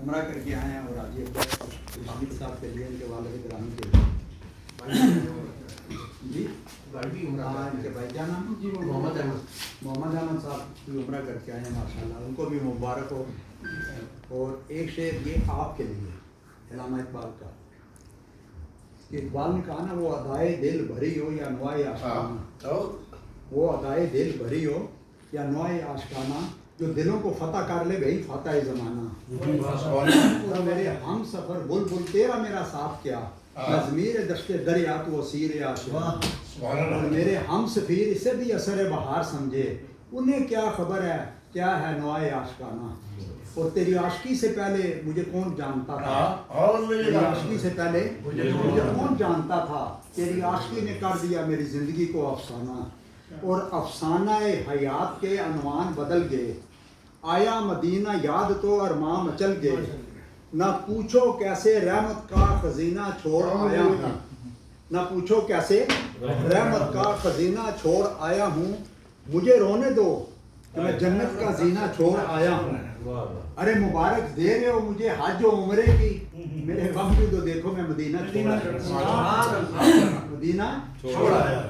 عمرہ کر کے آئے ہیں اور حاجی حامد صاحب کے لیے ان کے والد گرامی کے لیے جی ہاں ان کے بھائی کیا نام جی محمد احمد صاحب بھی عمرہ کر کے آئے ہیں ماشاء اللہ، ان کو بھی مبارک ہو۔ اور ایک شعر یہ آپ کے لیے علامہ اقبال کا کہ اقبال نے کہا نا وہ ادائے دل بھری ہو یا نوائے آشکانہ، وہ ادائے دل بھری ہو یا نوائے آشکانہ، جو دلوں کو فتح کر لے گئی فاتح زمانہ۔ اور میرے ہم سفر بلبل تیرا میرا ساتھ کیا، نظمیر دشت دریا تو اسیر عاشق۔ اور میرے ہم سفیر اسے بھی اثر بہار سمجھے، انہیں کیا خبر ہے کیا ہے نوائے آشکانہ۔ اور تیری عاشقی سے پہلے مجھے کون جانتا تھا، تیری عاشقی سے پہلے مجھے کون جانتا تھا، تیری عاشقی نے کر دیا میری زندگی کو افسانہ۔ اور افسانہ حیات کے عنوان بدل گئے، آیا مدینہ یاد تو ارماں مچل گئے، نہ پوچھو کیسے رحمت کا خزینہ چھوڑ آیا ہوں، نہ پوچھو کیسے رحمت کا خزینہ چھوڑ آیا ہوں، مجھے رونے دو کہ میں جنت کا زینہ چھوڑ آیا ہوں۔ ارے مبارک دے رہے ہو مجھے حج و عمرے کی، میرے غم بھی تو دیکھو میں مدینہ چھوڑ آیا۔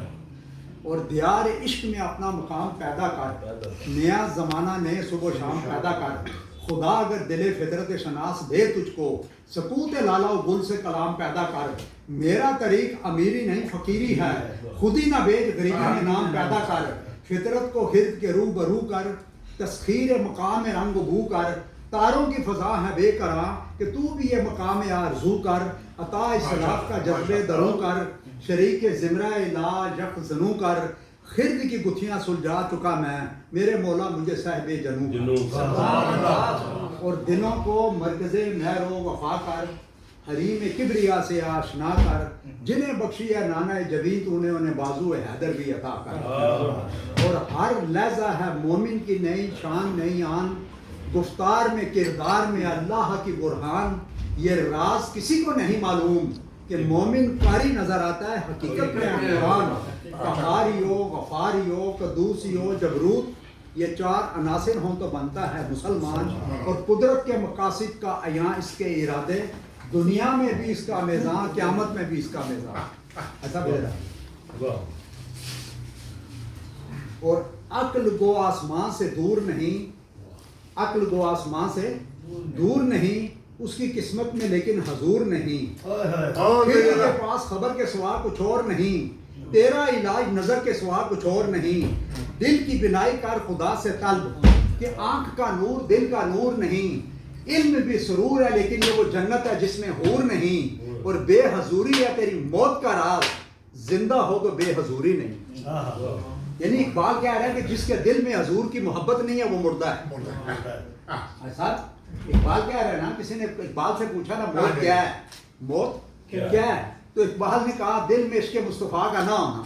اور دیار عشق میں اپنا مقام پیدا کر، نیا زمانہ نئے صبح و شام پیدا کر، خدا اگر دل فطرت شناس دے تجھ کو، سکوت لالا و گل سے کلام پیدا کر۔ میرا طریق امیری نہیں فقیری ہے، خود ہی نہ بیچ غریبی میں نام پیدا کر۔ فطرت کو خرد کے رو برو کر، تسخیر مقام رنگ بو کر، تاروں کی فضا ہے بے قرار کہ تو بھی یہ مقام آرزو کر۔ عطا اصلاح کا جذبے درو کر، شریک زمرہ علاج زنو کر، خرد کی گتھیاں سلجھا چکا میں، میرے مولا مجھے صاحب جنو کر۔ اور دلوں کو مرکز مہر و وفا کر، حریم کبریا سے آشنا کر، جنہیں بخشی ہے نانا جبین تو انہیں بازو حیدر بھی عطا کر۔ اور ہر لہجہ ہے مومن کی نئی شان نئی آن، گفتار میں کردار میں اللہ کی برہان، یہ راز کسی کو نہیں معلوم کہ مومن قاری نظر آتا ہے حقیقت میں قرآن۔ قہاری ہو غفاری ہو قدوسی ہو جبروت، یہ چار عناصر ہوں تو بنتا ہے مسلمان۔ اور قدرت کے مقاصد کا عیاں اس کے ارادے، دنیا میں بھی اس کا میزان قیامت میں بھی اس کا میزان، ایسا میرا۔ اور عقل گو آسمان سے دور نہیں، عقل گو آسمان سے دور نہیں، اس کی قسمت میں لیکن حضور نہیں، پھر کے پاس خبر کے سوا کچھ اور نہیں، تیرا علاج نظر کے سوا کچھ اور نہیں۔ دل کی بنائی کر خدا سے طلب کہ آنکھ کا نور دل کا نور نہیں، علم بھی سرور ہے لیکن یہ وہ جنت ہے جس میں حور نہیں، اور بے حضوری ہے تیری موت کا راز، زندہ ہو تو بے حضوری نہیں۔ یعنی اقبال کہہ رہا ہے کہ جس کے دل میں حضور کی محبت نہیں ہے وہ مردہ ہے۔ ایسا اقبال کہہ رہا ہے نا، کسی نے اقبال سے پوچھا نا موت کیا ہے، موت کیا ہے، تو اقبال نے کہا دل میں عشق مصطفیٰ کا نہ ہونا،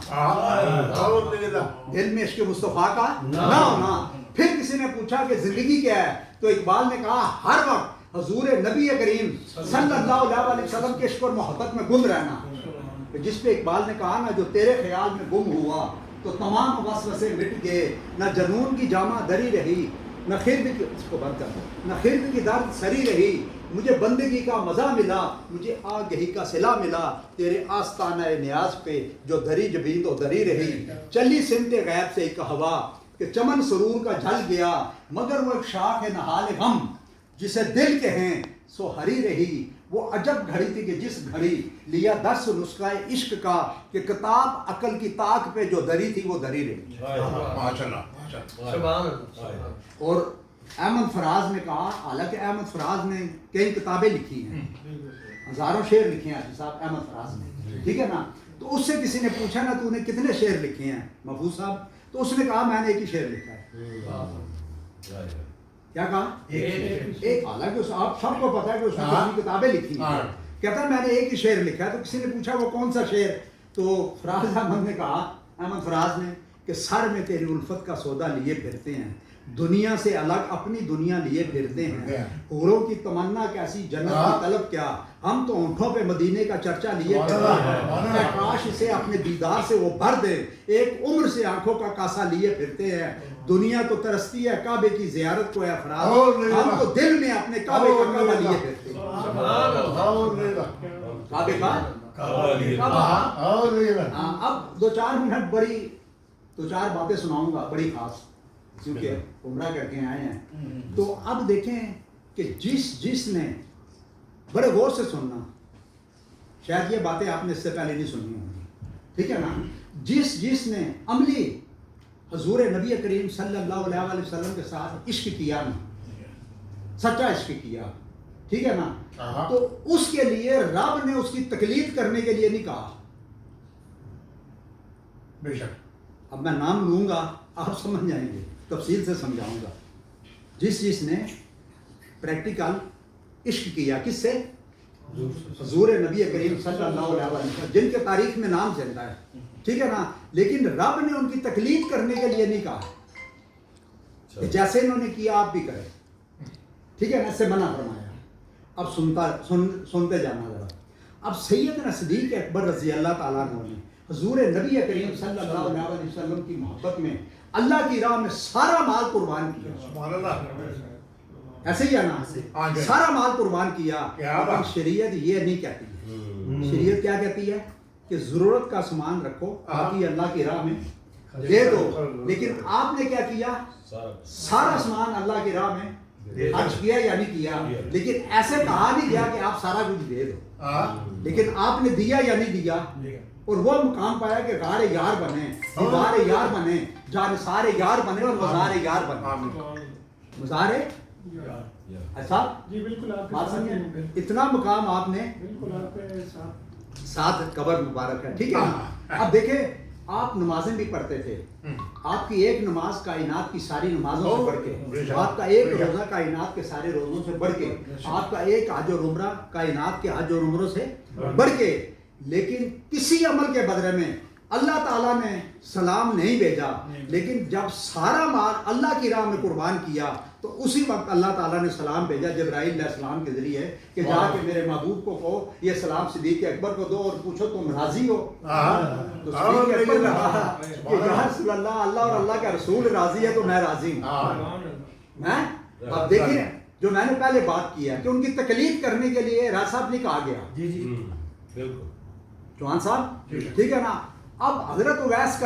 دل میں عشق مصطفیٰ کا نہ ہونا۔ پھر کسی نے پوچھا کہ زندگی کیا ہے، تو اقبال نے کہا ہر وقت حضور نبی کریم صلی اللہ علیہ وسلم کے عشق اور محبت میں گم رہنا۔ جس پہ اقبال نے کہا نا جو تیرے خیال میں گم ہوا تو تمام وسوسے مٹ گئے، نہ جنون کی جامہ دری رہی، نہ خرد کی اس کو بند کر دو، نہ خرد کی درد سری رہی، مجھے بندگی کا مزہ ملا، مجھے آگہی کا صلہ ملا، تیرے آستانہ نیاز پہ جو دری جبین تو دری رہی، چلی سمت غیب سے ایک ہوا کہ چمن سرور کا جھل گیا، مگر وہ ایک شاخ ہے نہال غم جسے دل کہیں سو ہری رہی۔ وہ عجب گھڑی تھی کہ جس گھڑی لیا درس نسخہ عشق کا کہ کتاب عقل کی طاق پہ جو دری تھی وہ دری رہی۔ اور احمد فراز نے کہا، حالانکہ احمد فراز نے کئی کتابیں لکھی ہیں، ہزاروں شعر لکھے ہیں صاحب احمد فراز نے، ٹھیک ہے نا، تو اس سے کسی نے پوچھا نا تو نے کتنے شعر لکھے ہیں محفوظ صاحب، تو اس نے کہا میں نے ایک ہی شعر لکھا ہے۔ کیا کہا؟ ایک، حالانکہ آپ سب کو پتا ہے کہ اس نے کتنی کتابیں لکھی ہیں، کہتا ہے میں نے ایک ہی شعر لکھا ہے۔ تو کسی نے پوچھا وہ کون سا شعر، تو فراز احمد نے کہا، احمد فراز نے، کہ سر میں تیری الفت کا سودا لیے پھرتے ہیں، دنیا سے الگ اپنی دنیا لیے پھرتے ہیں، حوروں کی تمنا کیسی جنت کی طلب کیا، ہم تو ہونٹوں پہ مدینے کا چرچا لیے پھرتے ہیں، کاش اسے اپنے دیدار سے وہ بھر دے، ایک عمر سے آنکھوں کا کاسا لیے پھرتے ہیں، دنیا تو ترستی ہے کعبے کی زیارت کو اے افراد، ہم تو دل میں اپنے کعبے کا کعبہ لیے پھرتے ہیں۔ کعبے کا کعبہ۔ اب دو چار منٹ بڑی دو چار باتیں سناؤں گا بڑی خاص، کیونکہ عمرہ کر کے آئے ہیں۔ تو اب دیکھیں کہ جس نے بڑے غور سے سننا، شاید یہ باتیں آپ نے اس سے پہلے نہیں سنی ہوں گی، ٹھیک ہے نا، جس نے عملی حضور نبی کریم صلی اللہ علیہ وسلم کے ساتھ عشق کیا نا، سچا عشق کیا، ٹھیک ہے نا، تو اس کے لیے رب نے اس کی تقلید کرنے کے لیے نہیں کہا۔ بے شک اب میں نام لوں گا آپ سمجھ جائیں گے، تفصیل سے سمجھاؤں گا۔ جس نے پریکٹیکل عشق کیا، کس سے؟ حضور نبی کریم صلی اللہ علیہ وسلم، جن کے تاریخ میں نام زندہ ہے، ٹھیک ہے نا، لیکن رب نے ان کی تقلید کرنے کے لیے نہیں کہا کہ جیسے انہوں نے کیا آپ بھی کریں، ٹھیک ہے نا، اس سے منع فرمایا۔ اب سنتے جانا ذرا۔ اب سیدنا صدیق اکبر رضی اللہ تعالیٰ عنہ نے حضور نبی کریم صلی اللہ علیہ وسلم کی محبت میں اللہ کی راہ میں سارا مال قربان کیا۔ سبحان اللہ، ایسے ہی ہے نا، سارا مال قربان کیا۔ لیکن شریعت یہ نہیں کہتی ہے، شریعت کیا کہتی ہے کہ ضرورت کا سامان رکھو، باقی اللہ کی راہ میں دے دو۔ لیکن آپ نے کیا کیا؟ سارا سامان اللہ کی راہ میں خرچ کیا یا نہیں کیا؟ لیکن ایسے کہا نہیں گیا کہ آپ سارا کچھ دے دو، لیکن آپ نے دیا یا نہیں دیا؟ اور وہ مقام پایا کہ غار یار بنے، دیوار یار بنے، جانثار یار بنے اور مزار یار بنے۔ مزار ایسا جی بالکل آپ بات سمجھیں، اتنا مقام آپ نے بالکل آپ کے ساتھ قبر مبارک ہے، ٹھیک ہے نا۔ اب دیکھیں آپ نمازیں بھی پڑھتے تھے، آپ کی ایک نماز کائنات کی ساری نمازوں سے بڑھ کے، آپ کا ایک روزہ کائنات کے سارے روزوں سے بڑھ کے، آپ کا ایک حج اور عمرہ کائنات کے حج اور عمروں سے بڑھ کے، لیکن کسی عمل کے بدلے میں اللہ تعالیٰ نے سلام نہیں بھیجا، لیکن جب سارا مال اللہ کی راہ میں قربان کیا تو اسی وقت اللہ تعالیٰ نے سلام بھیجا جبرائیل علیہ السلام کے ذریعے کہ جا کے میرے محبوب کو کہو یہ سلام صدیق اکبر کو دو اور پوچھو تم راضی ہو؟ تو صدیق اکبر نے کہا کہ یا رسول اللہ، اللہ اور اللہ کا رسول راضی ہے تو میں راضی ہوں۔ میں اب دیکھیں جو میں نے پہلے بات کی ہے کہ ان کی تقلید کرنے کے لیے راج صاحب نہیں کہا گیا، جی جی بالکل چوہان صاحب، ٹھیک ہے نا۔ اب حضرت اویس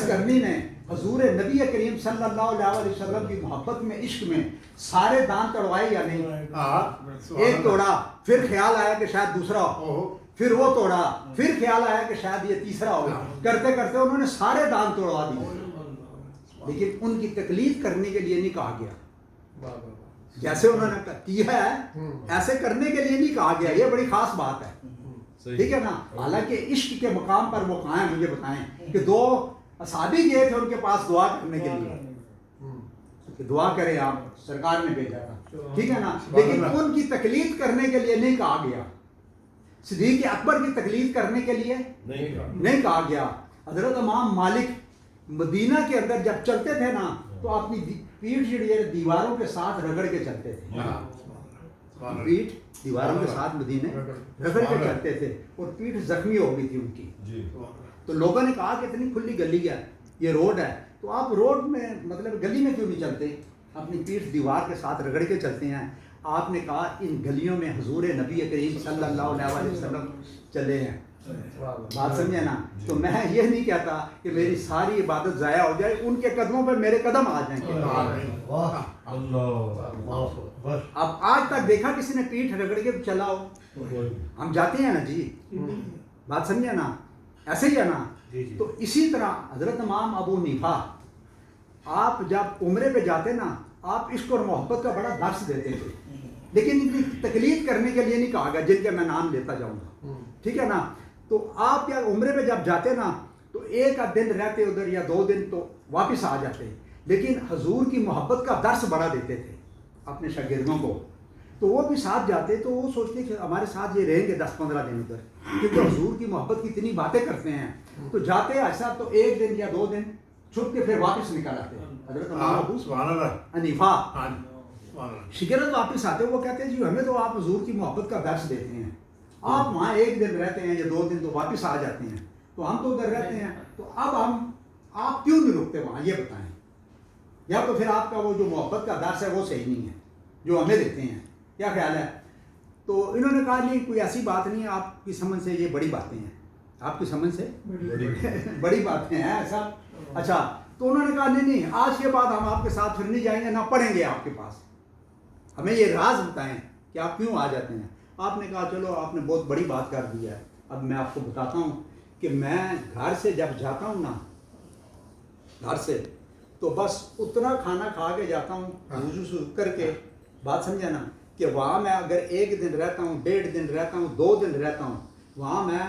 کرنی نے حضور نبی کریم صلی اللہ علیہ وسلم کی محبت میں، عشق میں سارے دان توڑوائے یا نہیں؟ ایک توڑا، پھر خیال آیا کہ شاید دوسرا ہو، پھر وہ توڑا، پھر خیال آیا کہ شاید یہ تیسرا ہو، کرتے کرتے انہوں نے سارے دان توڑوا دیے، لیکن ان کی تقلید کرنے کے لیے نہیں کہا گیا۔ جیسے انہوں نے کیا ہے ایسے کرنے کے لیے نہیں کہا گیا، یہ بڑی خاص بات ہے، ٹھیک ہے نا۔ حالانکہ عشق کے مقام پر وہ کہاں ہیں مجھے بتائیں کہ دو اصحابی گئے تھے ان کے پاس دعا کرنے کے لیے کہ دعا کرے آپ، سرکار نے بھیجا تھا، ٹھیک ہے نا، لیکن ان کی تقلید کرنے کے لیے نہیں کہا گیا، صدیق اکبر کی تقلید کرنے کے لیے نہیں کہا گیا۔ حضرت امام مالک مدینہ کے اندر جب چلتے تھے نا تو اپنی پیٹھ دیواروں کے ساتھ رگڑ کے چلتے تھے، پیٹھ دیواروں کے ساتھ مدینے رگڑ کے چلتے تھے اور پیٹھ زخمی ہو گئی تھی ان کی۔ تو لوگوں نے کہا کہ اتنی کھلی گلی ہے، یہ روڈ ہے، تو آپ روڈ میں مطلب گلی میں کیوں نہیں چلتے، اپنی پیٹھ دیوار کے ساتھ رگڑ کے چلتے ہیں؟ آپ نے کہا ان گلیوں میں حضور نبی کریم صلی اللہ علیہ وسلم چلے ہیں، بات سمجھے نا۔ تو میں یہ نہیں کہتا کہ میری ساری عبادت ضائع ہو جائے، ان کے قدموں پہ میرے قدم آ جائیں گے۔ اب آج تک دیکھا کسی نے پیٹھ رگڑ کے چلا ہو؟ ہم جاتے ہیں نا جی، بات سمجھے نا، ایسے ہی ہے نا۔ تو اسی طرح حضرت امام ابو حنیفہ، آپ جب عمرے پہ جاتے نا آپ عشق اور محبت کا بڑا درس دیتے تھے، لیکن ان کی تقلید کرنے کے لیے نہیں کہا گیا، جن کے میں نام لیتا جاؤں گا، ٹھیک ہے نا۔ تو آپ یا عمرے پہ جب جاتے نا تو ایک آدھ دن رہتے ادھر یا 2 دن تو واپس آ جاتے، لیکن حضور کی محبت کا درس بڑا دیتے تھے اپنے شاگردوں کو۔ تو وہ بھی ساتھ جاتے تو وہ سوچتے کہ ہمارے ساتھ یہ رہیں گے 10-15 دن ادھر، کیونکہ حضور کی محبت کی اتنی باتیں کرتے ہیں۔ تو جاتے ایسا تو 1 دن یا 2 دن چھپ کے پھر واپس نکل آتے۔ حضرت ابو حنیفہ شگرد واپس آتے، وہ کہتے ہیں جی ہمیں تو آپ حضور کی محبت کا درس دیتے ہیں، آپ وہاں 1 دن رہتے ہیں یا 2 دن تو واپس آ جاتے ہیں، تو ہم تو ادھر رہتے ہیں، تو اب ہم آپ کیوں نہیں رکتے وہاں یہ بتائیں. یا تو پھر آپ کا وہ جو محبت کا درس ہے وہ صحیح نہیں ہے جو ہمیں دیتے ہیں. کیا خیال ہے؟ تو انہوں نے کہا نہیں کوئی ایسی بات نہیں ہے, آپ کی سمجھ سے یہ بڑی باتیں ہیں, آپ کی سمجھ سے بڑی باتیں ہیں ایسا. اچھا تو انہوں نے کہا نہیں آج کے بعد ہم آپ کے ساتھ پھر نہیں جائیں گے, نہ پڑھیں گے آپ کے پاس, ہمیں یہ راز بتائیں کہ آپ کیوں آ جاتے ہیں. آپ نے کہا چلو آپ نے بہت بڑی بات کر دی ہے, اب میں آپ کو بتاتا ہوں کہ میں گھر سے جب جاتا ہوں نا, گھر سے تو بس اتنا کھانا کھا کے جاتا ہوں وضو کر کے, بات سمجھا نا, کہ وہاں میں اگر 1 دن رہتا ہوں, 1.5 دن رہتا ہوں, 2 دن رہتا ہوں, وہاں میں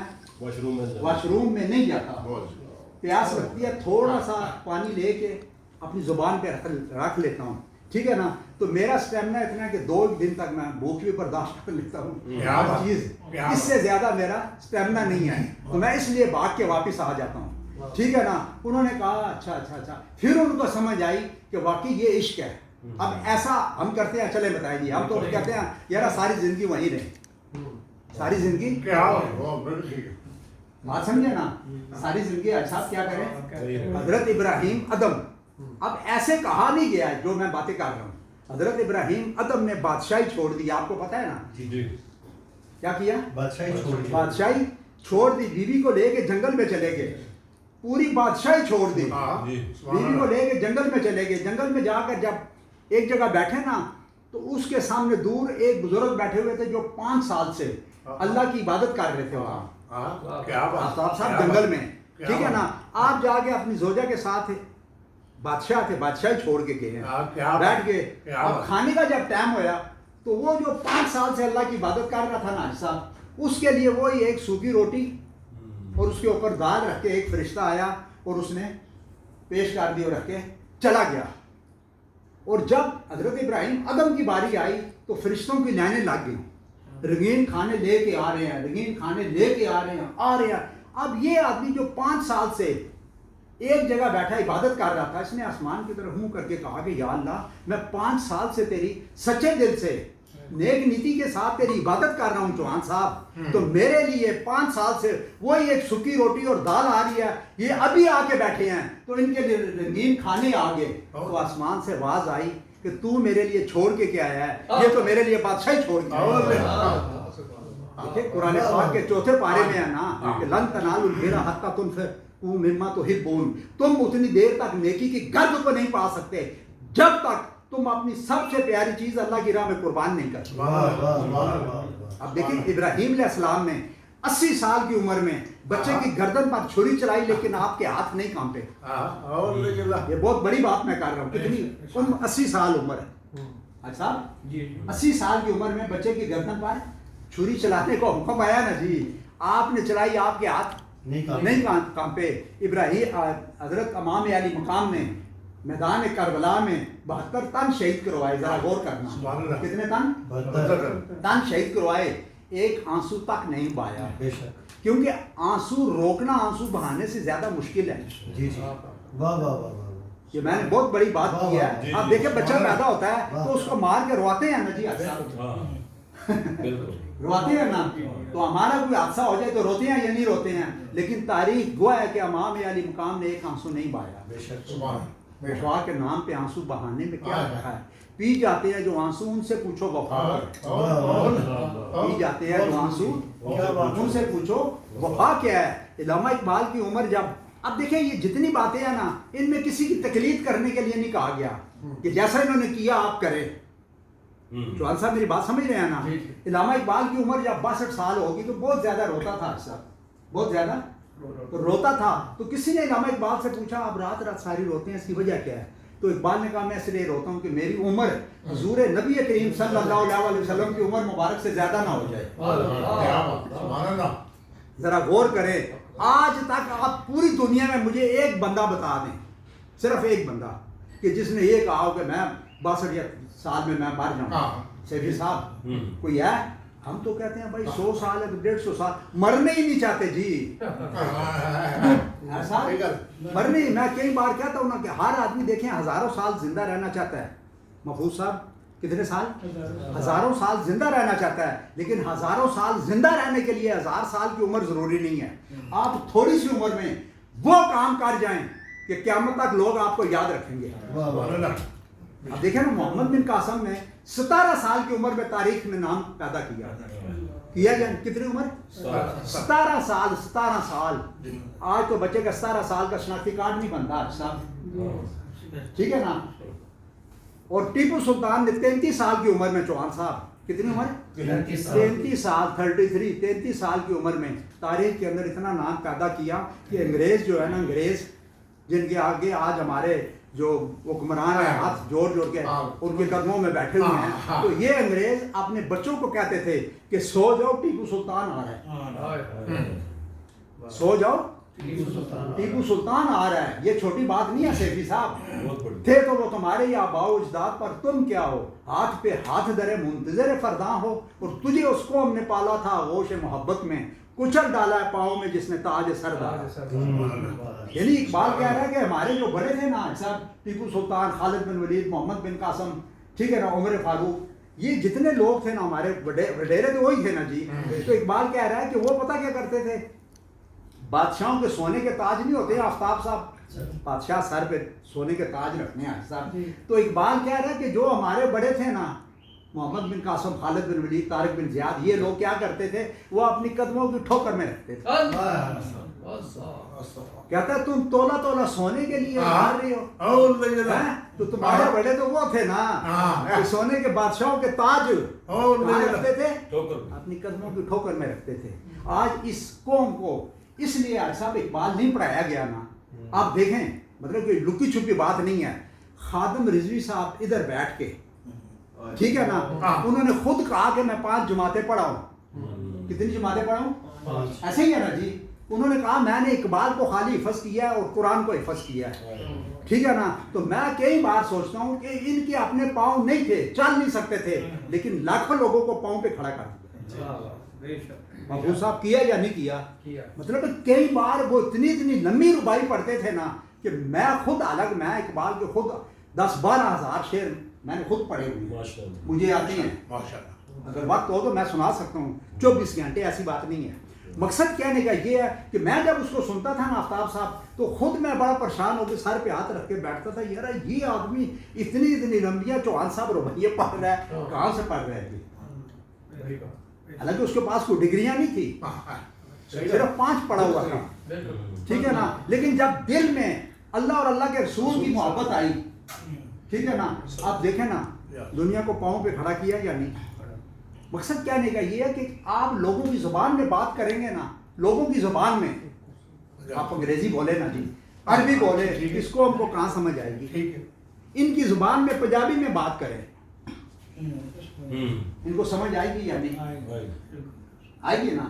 واش روم میں نہیں جاتا. پیاس لگتی ہے تھوڑا سا پانی لے کے اپنی زبان پہ رکھ لیتا ہوں, ٹھیک ہے نا. تو میرا اسٹیمنا اتنا ہے کہ 2 دن تک میں بھوک بھی برداشت کر لیتا ہوں چیز, اس سے زیادہ میرا اسٹیمنا نہیں ہے, تو میں اس لیے بھاگ کے واپس آ جاتا ہوں, ٹھیک ہے نا. انہوں نے کہا اچھا. پھر ان کو سمجھ آئی کہ واقعی یہ عشق ہے. اب ایسا ہم کرتے ہیں, چلے بتائیں جی, ہم تو کہتے ہیں یار ساری زندگی وہیں رہے, ساری زندگی بات سمجھے نا, ساری زندگی احساس کیا کریں. حضرت ابراہیم ادم, اب ایسے کہا نہیں گیا جو میں باتیں کر رہا ہوں. حضرت ابراہیم ادم نے بادشاہی چھوڑ دی, آپ کو پتہ ہے نا کیا کیا, بادشاہی چھوڑ دی, بیوی کو لے کے جنگل میں چلے گئے, پوری بادشاہی چھوڑ دی, بیوی کو لے کے جنگل میں چلے گئے. جنگل میں جا کر جب ایک جگہ بیٹھے نا تو اس کے سامنے دور ایک بزرگ بیٹھے ہوئے تھے جو 5 سال سے اللہ کی عبادت کر رہے تھے وہاں آفتاب صاحب جنگل میں, ٹھیک ہے نا. آپ جا کے اپنی زوجہ کے ساتھ بادشاہ تھے, بادشاہی چھوڑ کے گئے ہیں, بیٹھ گئے. اب کھانے کا جب ٹائم ہوا تو وہ جو 5 سال سے اللہ کی عبادت کر رہا تھا نا صاحب, اس کے لیے وہی ایک سوکھی روٹی اور اس کے اوپر دال رکھ کے ایک فرشتہ آیا اور اس نے پیش کر دی اور رکھ کے چلا گیا. اور جب حضرت ابراہیم ادم کی باری آئی تو فرشتوں کی لائنیں لگ گئیں, رنگین کھانے لے کے آ رہے ہیں, رنگین کھانے لے کے آ رہے ہیں. اب یہ آدمی جو 5 سال سے ایک جگہ بیٹھا عبادت کر رہا تھا, اس نے آسمان کی طرف منہ کر کے کہا کہ یا اللہ میں 5 سال سے تیری سچے دل سے نیک نیتی کے ساتھ تیری عبادت کر رہا ہوں چوہان صاحب, تو میرے لیے 5 سال سے وہی ایک سکی روٹی اور دال آ رہی ہے, یہ ابھی آ کے بیٹھے ہیں تو ان کے لیے رنگین کھانے آ گئے. تو آسمان سے آواز آئی کہ تو میرے لیے چھوڑ کے کیا آیا ہے, یہ تو میرے لیے بادشاہی چھوڑ کے آیا. دیکھیں قرآن پاک کے 4 پارے میں ہے نا کہ لن تنالوا البر حتی تنفقوا مما تحبون, تم اتنی دیر تک نیکی کی گرد کو نہیں پا سکتے جب تک تم اپنی سب سے پیاری چیز اللہ کی راہ میں قربان نہیں کرتے. اب دیکھیں ابراہیم علیہ السلام نے 80 سال کی عمر میں بچے کی گردن پر چھری چلائی لیکن آپ کے ہاتھ نہیں کانپے. یہ بہت بڑی بات میں کر رہا ہوں, کتنی 80 سال عمر ہے. اچھا 80 سال کی عمر میں بچے کی گردن پر چھری چلانے کو حکم آیا نا جی, آپ نے چلائی, آپ کے ہاتھ نہیں کانپے. ابراہیم حضرت امام علی مقام نے میدان کربلا میں 72 تن شہید کروائے. ذرا غور کرنا, کتنے تن شہید کروائے, ایک آنسو تک نہیں بہایا, کیونکہ آنسو روکنا آنسو بہانے سے زیادہ مشکل ہے. یہ میں نے بہت بڑی بات کی ہے. آپ دیکھیں بچہ پیدا ہوتا ہے تو اس کو مار کے رواتے ہیں نا جی, رواتے ہیں نا, تو ہمارا کوئی حادثہ ہو جائے تو روتے ہیں یا نہیں روتے ہیں, لیکن تاریخ گواہ ہے کہ امام علی مقام نے ایک آنسو نہیں بہایا. وفا کے نام پہ آنسو بہانے میں کیا رکھا ہے, پی جاتے ہیں جو آنسو ان سے پوچھو وفا, پی جاتے ہیں جو آنسو ان سے پوچھو وفا کیا ہے. علامہ اقبال کی عمر جب, اب دیکھیں یہ جتنی باتیں ہیں نا ان میں کسی کی تقلید کرنے کے لیے نہیں کہا گیا کہ جیسا انہوں نے کیا آپ کریں. چوہان صاحب میری بات سمجھ رہے ہیں نا. علامہ اقبال کی عمر جب 62 سال ہوگی تو بہت زیادہ روتا تھا صاحب, بہت زیادہ روتا تھا. تو کسی نے علامہ اقبال سے پوچھا اب رات رات ساری روتے ہیں, اس کی وجہ کیا ہے؟ تو اقبال نے کہا میں اس لیے روتا ہوں کہ میری عمر حضور نبی کریم صلی اللہ علیہ وسلم کی عمر مبارک سے زیادہ نہ ہو جائے. ذرا غور کریں, آج تک آپ پوری دنیا میں مجھے ایک بندہ بتا دیں, صرف ایک بندہ کہ جس نے یہ کہا ہو کہ میں 62 سال میں مر جاؤں. سیفی صاحب کوئی ہے؟ ہم تو کہتے ہیں بھائی 100 سال ہے تو 150 سال, مرنے ہی نہیں چاہتے جی. مرنے, میں کئی بار کہتا ہوں نا کہ ہر آدمی دیکھیں ہزاروں سال زندہ رہنا چاہتا ہے. محفوظ صاحب کتنے سال؟ ہزاروں سال زندہ رہنا چاہتا ہے, لیکن ہزاروں سال زندہ رہنے کے لیے 1000 سال کی عمر ضروری نہیں ہے. آپ تھوڑی سی عمر میں وہ کام کر جائیں کہ قیامت تک لوگ آپ کو یاد رکھیں گے. اب دیکھیں نا محمد بن قاسم نے 17 سال کی عمر میں تاریخ میں نام پیدا کیا جائے. کتنی عمر؟ 17 سال. 17 سال. آج تو بچے کا 17 سال کا شناختی کارڈ نہیں بنتا صاحب, ٹھیک ہے نا. اور ٹیپو سلطان نے 33 سال کی عمر میں, چوہان صاحب کتنی عمر؟ 33 سال. 33 سال کی عمر میں تاریخ کے اندر اتنا نام پیدا کیا کہ انگریز جو ہے نا, انگریز جن کے آگے آج ہمارے جو حکمران ہیں ہاتھ جوڑ جوڑ کے ان کے قدموں میں بیٹھے ہوئے ہیں, تو یہ انگریز اپنے بچوں کو کہتے تھے کہ سو جاؤ ٹیپو سلطان آ رہا ہے, سو جاؤ ٹیپو سلطان آ رہا ہے. یہ چھوٹی بات نہیں ہے سیفی صاحب, تھے تو وہ تمہارے یا آباؤ اجداد پر, تم کیا ہو ہاتھ پہ ہاتھ درے منتظر فرداں ہو, اور تجھے اس قوم نے پالا تھا غوش محبت میں, کچل ڈالا ہے پاؤں میں جس نے تاج سر ڈالا. یعنی اقبال کہہ رہا ہے کہ ہمارے جو بڑے تھے نا صاحب, ٹیپو سلطان, خالد بن ولید, محمد بن قاسم, ٹھیک ہے نا, عمر فاروق, یہ جتنے لوگ تھے نا ہمارے وڈیرے تو وہی تھے نا جی. تو اقبال کہہ رہا ہے کہ وہ پتہ کیا کرتے تھے, بادشاہوں کے سونے کے تاج نہیں ہوتے آفتاب صاحب, بادشاہ سر پہ سونے کے تاج رکھنے ہیں صاحب. تو اقبال کہہ رہا ہے کہ جو ہمارے بڑے تھے نا, محمد بن قاسم, خالد بن ولید, طارق بن زیاد, یہ لوگ کیا کرتے تھے, وہ اپنی قدموں کی ٹھوکر میں رکھتے تھے. کہتا ہے تم تولا تولا سونے کے لیے مار رہے ہو, تو تمہارے بڑے تو وہ تھے نا سونے کے بادشاہوں کے تاج رکھتے تھے, اپنی قدموں کی ٹھوکر میں رکھتے تھے. آج اس قوم کو اس لیے صاحب اقبال نہیں پڑھایا گیا نا. آپ دیکھیں مطلب کہ لکی چھپی بات نہیں ہے. خادم رضوی صاحب ادھر بیٹھ کے, ٹھیک ہے نا, انہوں نے خود کہا کہ میں 5 جماعتیں پڑھا ہوں. کتنی جماعتیں پڑھا ہوں؟ ایسے ہی ہے نا جی. انہوں نے کہا میں نے اقبال کو خالی حفظ کیا ہے اور قرآن کو حفظ کیا ہے, ٹھیک ہے نا. تو میں کئی بار سوچتا ہوں کہ ان کے اپنے پاؤں نہیں تھے, چل نہیں سکتے تھے, لیکن لاکھوں لوگوں کو پاؤں پہ کھڑا کر دیا. محفوظ صاحب کیا یا نہیں کیا؟ مطلب کئی بار وہ اتنی لمبی ربائی پڑھتے تھے نا کہ میں خود الگ, میں اقبال کے خود 10-12 ہزار شعر میں نے خود پڑھے ہوئے, مجھے آتے ہیں. اگر وقت ہو تو میں سنا سکتا ہوں 24 گھنٹے, ایسی بات نہیں ہے. مقصد کہنے کا یہ ہے کہ میں جب اس کو سنتا تھا نا آفتاب صاحب, تو خود میں بڑا پریشان ہو کے سر پہ ہاتھ رکھ کے بیٹھتا تھا, یار یہ آدمی اتنی لمبیاں چوہان صاحب روبیے پڑھ رہا ہے, کہاں سے پڑھ رہے ہیں؟ حالانکہ اس کے پاس کوئی ڈگریاں نہیں تھی, صرف 5 پڑھا ہوا تھا, ٹھیک ہے نا. لیکن جب دل میں اللہ اور اللہ کے رسول کی محبت آئی, ٹھیک ہے نا, آپ دیکھیں نا دنیا کو پاؤں پہ کھڑا کیا یا نہیں. مقصد کہنے کا یہ ہے کہ آپ لوگوں کی زبان میں بات کریں گے نا, لوگوں کی زبان میں, آپ انگریزی بولے نا جی, عربی بولے, اس کو ہم کو کہاں سمجھ آئے گی. ان کی زبان میں پنجابی میں بات کریں, ان کو سمجھ آئے گی یا نہیں آئے گی نا.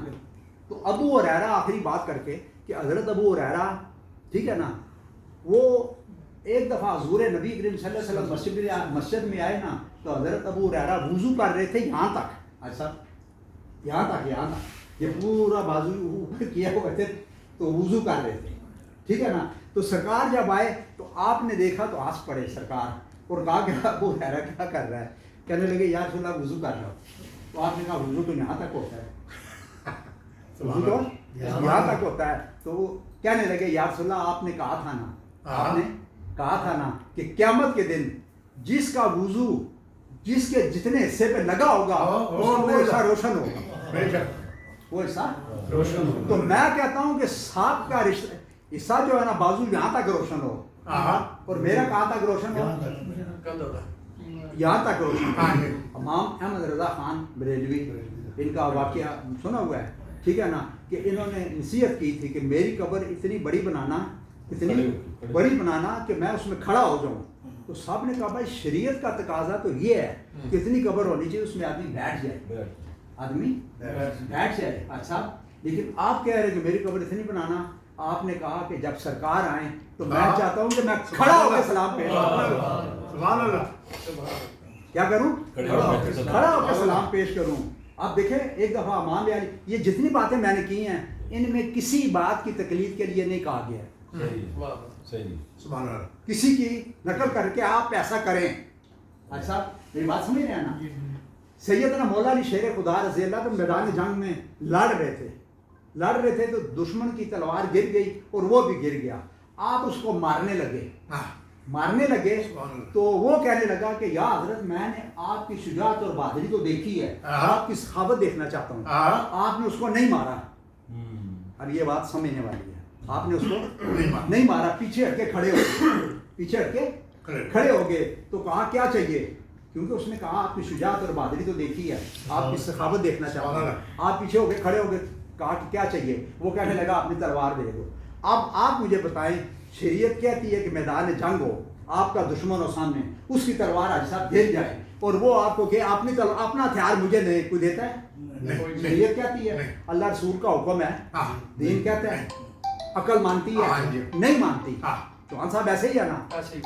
تو ابو ہریرہ آخری بات کر کے کہ حضرت ابو ہریرہ, ٹھیک ہے نا, وہ ایک دفعہ حضور نبی کریم صلی اللہ علیہ وسلم مسجد میں آئے نا, تو حضرت ابو ہریرہ وضو کر رہے تھے یہاں تک, ایسا یہاں تک یہ پورا بازو اوپر کیا ہوا تھے, تو وضو کر رہے تھے, ٹھیک ہے نا. تو سرکار جب آئے تو آپ نے دیکھا تو ہنس پڑے سرکار, اور کہا کہ ابو ہریرہ کیا کر رہا ہے. کہنے لگے یا رسول اللہ وضو کر رہا ہو. تو آپ نے کہا وضو تو یہاں تک ہوتا ہے, وضو تو یہاں تک ہوتا ہے. تو وہ کہنے لگے یا رسول اللہ آپ نے کہا تھا نا, آپ نے کہا تھا نا کہ قیامت کے دن جس کا وضو جس کے جتنے حصے پہ لگا ہوگا وہ حصہ روشن ہوگا, وہ حصہ روشن ہوگا. تو میں کہتا ہوں کہ سانپ کا حصہ جو ہے نا بازو یہاں تک روشن ہو, اور میرا کہاں تک روشن ہو, یہاں تک روشن ہو. امام احمد رضا خان بریلوی, ان کا واقعہ سنا ہوا ہے, ٹھیک ہے نا, کہ انہوں نے نصیحت کی تھی کہ میری قبر اتنی بڑی بنانا کہ میں اس میں کھڑا ہو جاؤں. تو صاحب نے کہا بھائی شریعت کا تقاضا تو یہ ہے کہ اتنی قبر ہونی چاہیے اس میں آدمی بیٹھ جائے, آدمی بیٹھ جائے. اچھا, لیکن آپ کہہ رہے ہیں کہ میری قبر اتنی بنانا. آپ نے کہا کہ جب سرکار آئیں تو میں چاہتا ہوں کہ میں کھڑا ہو کے سلام پیش کروں. کیا کروں؟ کھڑا ہو کے سلام پیش کروں. آپ دیکھیں ایک دفعہ امام علی, یہ جتنی باتیں میں نے کی ہیں ان میں کسی بات کی تقلید کے لیے نہیں کہا گیا ہے, کسی کی نقل کر کے آپ ایسا کریں. اچھا میری بات سمجھ رہے ہیں نا. سیدنا مولا علی شیر خدا رضی اللہ عنہ میدان جنگ میں لڑ رہے تھے تو دشمن کی تلوار گر گئی اور وہ بھی گر گیا. آپ اس کو مارنے لگے ہاں مارنے لگے سبحان اللہ۔ تو وہ کہنے لگا کہ یا حضرت میں نے آپ کی شجاعت اور بہادری تو دیکھی ہے، آپ کی سخاوت دیکھنا چاہتا ہوں، آپ نے اس کو نہیں مارا۔ اور یہ بات سمجھنے والی ہے، آپ نے اس کو نہیں مارا، پیچھے ہٹ کے کھڑے ہو گئے، پیچھے ہٹ کے کھڑے ہو گئے تو کہا کیا چاہیے، کیونکہ اس نے کہا آپ کی شجاعت اور بہادری تو دیکھی ہے، آپ کی سخاوت دیکھنا چاہتا ہوں۔ آپ پیچھے ہو کے کھڑے ہو گئے، کہا کہ کیا چاہیے، وہ کہنے لگا اپنی تلوار دے دو۔ اب آپ مجھے بتائیں، شریعت کہتی ہے کہ میدان جنگ ہو، آپ کا دشمن ہو سامنے، اس کی تلوار آج صاحب گر جائے اور وہ آپ کو کہ اپنا ہتھیار مجھے نہیں کوئی دیتا ہے؟ شریعت کہتی ہے، اللہ رسول کا حکم ہے، دین کہتا ہے، عقل مانتی ہے نہیں مانتی؟ چوہان صاحب ایسے ہی ہے نا،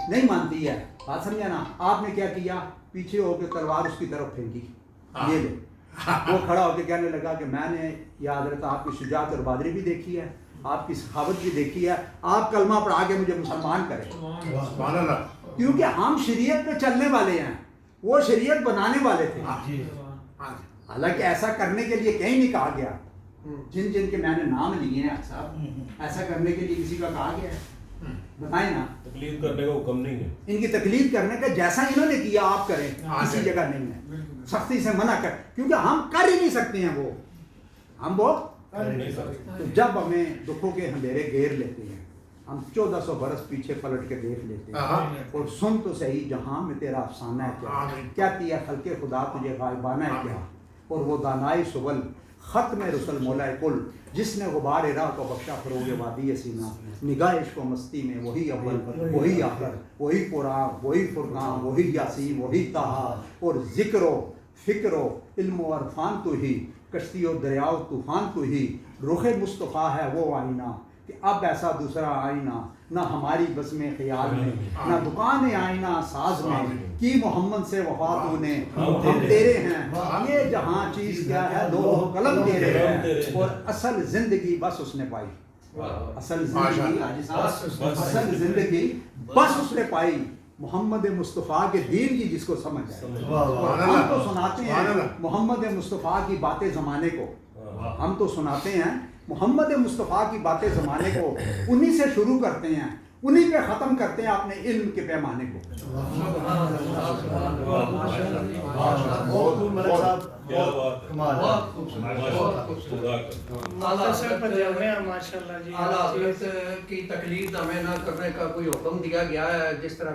نہیں مانتی ہے، بات سمجھا نا۔ آپ نے کیا کیا، پیچھے ہو کے تلوار اس کی طرف پھینکی، یہ لے۔ وہ کھڑا ہو کے کہنے لگا کہ میں نے یا حضرت آپ کی شجاعت اور بہادری بھی دیکھی ہے، آپ کی سخاوت بھی دیکھی ہے، آپ کلمہ پڑھا کے مجھے مسلمان کریں۔ سبحان اللہ۔ کیونکہ ہم شریعت پہ چلنے والے ہیں، وہ شریعت بنانے والے تھے۔ حالانکہ ایسا کرنے کے لیے کہیں نہیں کہا گیا، جن کے میں نے نام لیے ہیں صاحب، ایسا کرنے کے لیے کسی کا کہا گیا ہے؟ بتائیں نا، تقلید کرنے کا حکم نہیں ہے، ان کی تقلید کرنے کا جیسا انہوں نے کیا آپ کریں، کسی جگہ نہیں ہے، سختی سے منع کر، کیونکہ ہم کر ہی نہیں سکتے ہیں وہ، ہم وہ نہیں سکتے۔ تو جب ہمیں دکھوں کے اندھیرے گھیر لیتے ہیں، ہم 1400 برس پیچھے پلٹ کے دیکھ لیتے ہیں اور سن تو صحیح جہاں میں تیرا افسانہ ہے کیا کیا خلق خدا تجھے غائبانہ ہے کیا، اور وہ دانائی سبل ختم رسل مولا کل جس نے غبار راہ کو بخشا فروغ وادی سینا، نگاہ عشق و مستی میں وہی اول وہی آخر وہی قرآن وہی فرقان وہی یاسین وہی طہا، اور ذکر و فکر و علم و عرفان تو ہی، کشتی و دریا و طوفان تو ہی، رخ مصطفیٰ ہے وہ آئینہ کہ اب ایسا دوسرا آئینہ نہ ہماری بس میں خیال میں، نہ دکان آئینہ ساز میں، کی محمد سے وفا تو نے، ہم تیرے ہیں یہ جہاں چیز کیا ہے دو قلم تیرے ہیں، اور اصل زندگی بس اس نے پائی، اصل زندگی بس اس نے پائی محمد مصطفیٰ کے دین کی جس کو سمجھ آئے۔ اور ہم تو سناتے ہیں محمد مصطفیٰ کی باتیں زمانے کو، ہم تو سناتے ہیں محمد مصطفیٰ کی باتیں زمانے کو، انہی سے شروع کرتے ہیں، انہی پہ ختم کرتے ہیں اپنے علم کے پیمانے کو۔ اعلیٰ حضرت کی تقلید ہمیں نہ کرنے کا کوئی حکم دیا گیا ہے، جس طرح